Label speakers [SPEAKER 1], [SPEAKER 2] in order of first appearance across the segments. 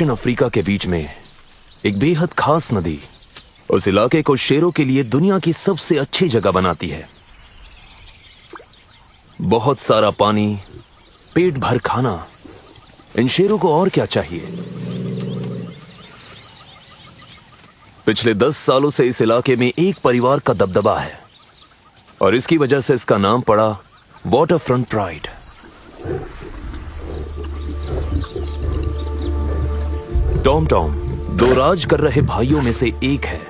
[SPEAKER 1] दक्षिण अफ्रीका के बीच में एक बेहद खास नदी उस इलाके को शेरों के लिए दुनिया की सबसे अच्छी जगह बनाती है। बहुत सारा पानी, पेट भर खाना, इन शेरों को और क्या चाहिए। पिछले 10 सालों से इस इलाके में एक परिवार का दबदबा है और इसकी वजह से इसका नाम पड़ा वाटरफ्रंट प्राइड। टॉम टॉम 2 राज कर रहे भाइयों में से एक है।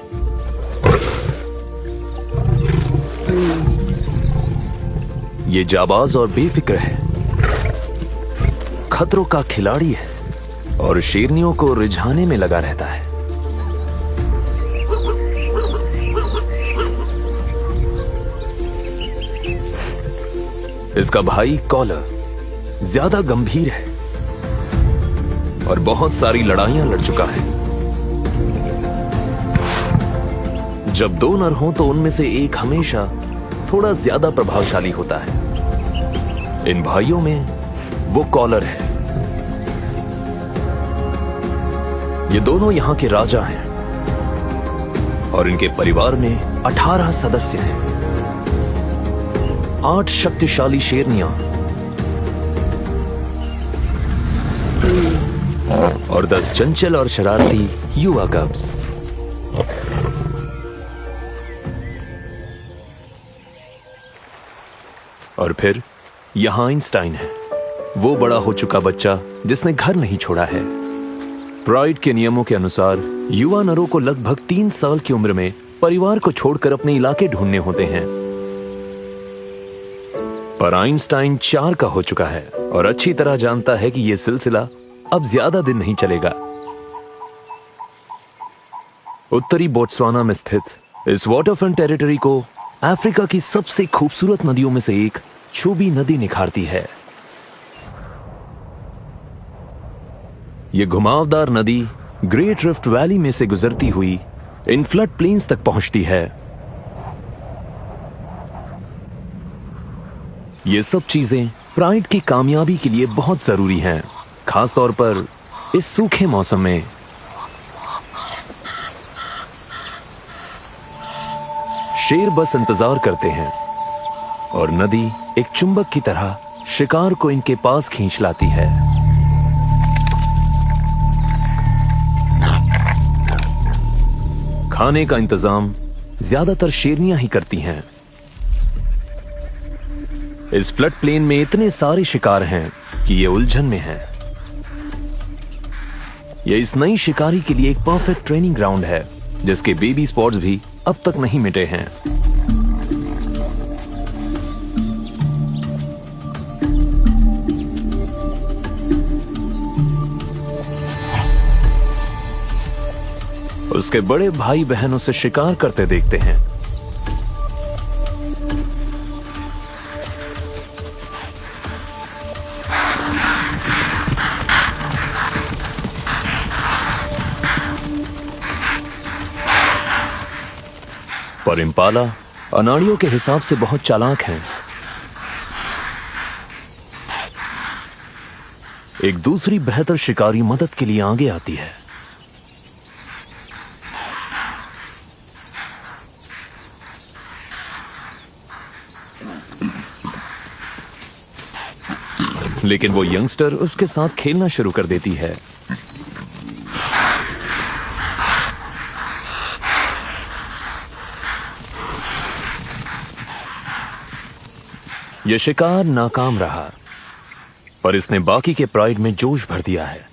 [SPEAKER 1] ये जाबाज और बेफिक्र है, खतरों का खिलाड़ी है और शेरनियों को रिझाने में लगा रहता है। इसका भाई कॉलर ज्यादा गंभीर है और बहुत सारी लड़ाइयां लड़ चुका है। जब 2 नर हों तो उनमें से एक हमेशा थोड़ा ज्यादा प्रभावशाली होता है। इन भाइयों में वो कॉलर है। ये दोनों यहां के राजा हैं और इनके परिवार में 18 सदस्य हैं। 8 शक्तिशाली शेरनियां और 10 चंचल और शरारती युवा कब्स। और फिर यहां आइंस्टाइन है, वो बड़ा हो चुका बच्चा जिसने घर नहीं छोड़ा है। प्राइड के नियमों के अनुसार युवा नरों को लगभग 3 साल की उम्र में परिवार को छोड़कर अपने इलाके ढूंढने होते हैं। पर आइंस्टाइन 4 का हो चुका है और अच्छी तरह जानता है कि यह सिलसिला अब ज्यादा दिन नहीं चलेगा। उत्तरी बोत्सवाना में स्थित इस वाटरफ्रंट टेरिटरी को अफ्रीका की सबसे खूबसूरत नदियों में से एक छोबी नदी निखारती है। यह घुमावदार नदी ग्रेट रिफ्ट वैली में से गुजरती हुई इन फ्लड प्लेन्स तक पहुंचती है। ये सब चीजें प्राइड की कामयाबी के लिए बहुत जरूरी हैं, खासतौर पर इस सूखे मौसम में। शेर बस इंतजार करते हैं और नदी एक चुंबक की तरह शिकार को इनके पास खींच लाती है। खाने का इंतजाम ज्यादातर शेरनियां ही करती हैं। इस फ्लड प्लेन में इतने सारे शिकार हैं कि ये उलझन में हैं। यह इस नई शिकारी के लिए एक परफेक्ट ट्रेनिंग ग्राउंड है, जिसके बेबी स्पॉट्स भी अब तक नहीं मिटे हैं। उसके बड़े भाई बहन उसे शिकार करते देखते हैं। पर इम्पाला अनाड़ियों के हिसाब से बहुत चालाक हैं। एक दूसरी बेहतर शिकारी मदद के लिए आगे आती है। लेकिन वो यंगस्टर उसके साथ खेलना शुरू कर देती है। यह शिकार नाकाम रहा, पर इसने बाकी के प्राइड में जोश भर दिया है।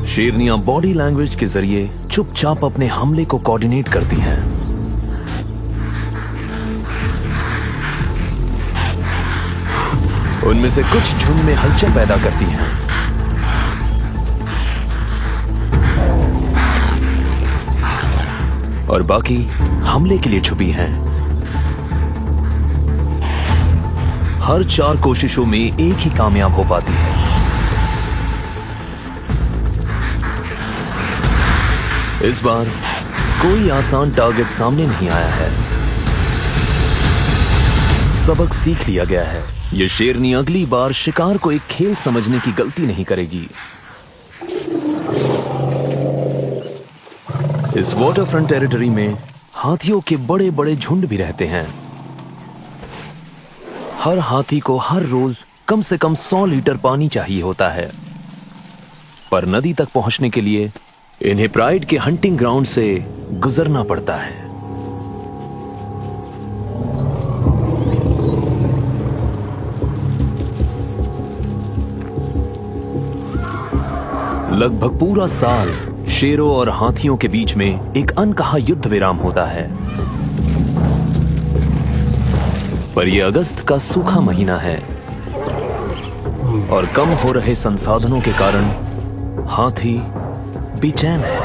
[SPEAKER 1] शेरनियां बॉडी लैंग्वेज के जरिए चुपचाप अपने हमले को कोऑर्डिनेट करती हैं। उनमें से कुछ झुंड में हलचल पैदा करती हैं। और बाकी हमले के लिए छुपी हैं। हर 4 कोशिशों में एक ही कामयाब हो पाती है। इस बार कोई आसान टारगेट सामने नहीं आया है। सबक सीख लिया गया है। ये शेरनी अगली बार शिकार को एक खेल समझने की गलती नहीं करेगी। इस वाटरफ्रंट टेरिटरी में हाथियों के बड़े बड़े झुंड भी रहते हैं। हर हाथी को हर रोज कम से कम 100 लीटर पानी चाहिए होता है, पर नदी तक पहुंचने के लिए इन्हें प्राइड के हंटिंग ग्राउंड से गुजरना पड़ता है। लगभग पूरा साल शेरों और हाथियों के बीच में एक अनकहा युद्ध विराम होता है, पर यह अगस्त का सूखा महीना है और कम हो रहे संसाधनों के कारण हाथी बेचैन है।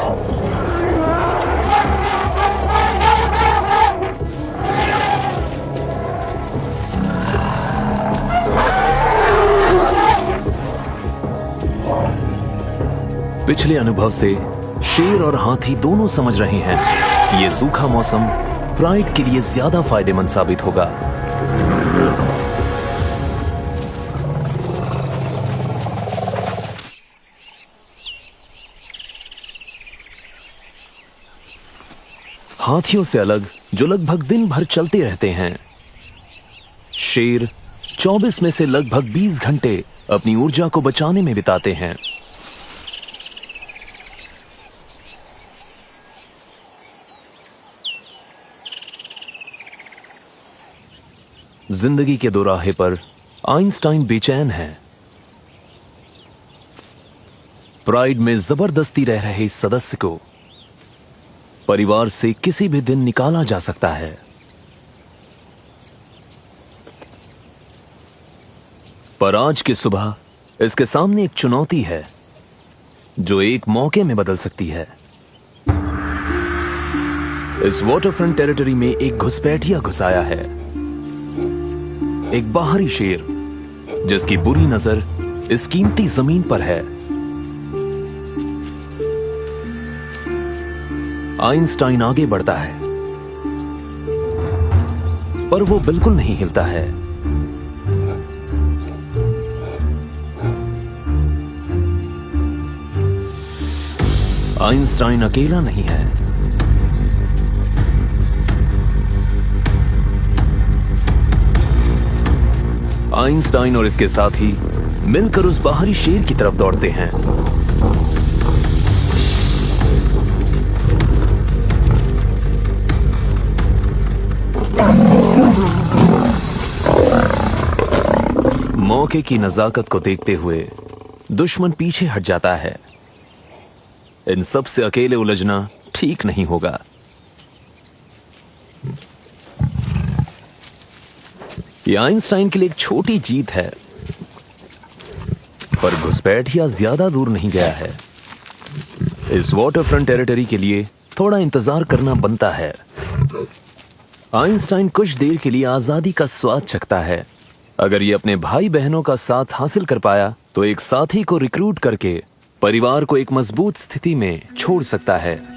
[SPEAKER 1] पिछले अनुभव से शेर और हाथी दोनों समझ रहे हैं कि यह सूखा मौसम प्राइड के लिए ज्यादा फायदेमंद साबित होगा। हाथियों से अलग, जो लगभग दिन भर चलते रहते हैं, शेर 24 में से लगभग 20 घंटे अपनी ऊर्जा को बचाने में बिताते हैं। जिंदगी के दोराहे पर आइंस्टाइन बेचैन है। प्राइड में जबरदस्ती रह रहे इस सदस्य को परिवार से किसी भी दिन निकाला जा सकता है। पर आज की सुबह इसके सामने एक चुनौती है जो एक मौके में बदल सकती है। इस वाटरफ्रंट टेरिटरी में एक घुसपैठिया घुस आया है, एक बाहरी शेर जिसकी बुरी नजर इस कीमती जमीन पर है। आइंस्टाइन आगे बढ़ता है, पर वो बिल्कुल नहीं हिलता है। आइंस्टाइन अकेला नहीं है। आइंस्टाइन और इसके साथी मिलकर उस बाहरी शेर की तरफ दौड़ते हैं। मौके की नजाकत को देखते हुए दुश्मन पीछे हट जाता है। इन सब से अकेले उलझना ठीक नहीं होगा। यह आइंस्टाइन के लिए एक छोटी जीत है, पर घुसपैठिया ज्यादा दूर नहीं गया है। इस वाटरफ्रंट टेरिटरी के लिए थोड़ा इंतजार करना बनता है। आइंस्टाइन कुछ देर के लिए आजादी का स्वाद चखता है। अगर ये अपने भाई बहनों का साथ हासिल कर पाया तो एक साथी को रिक्रूट करके परिवार को एक मजबूत स्थिति में छोड़ सकता है।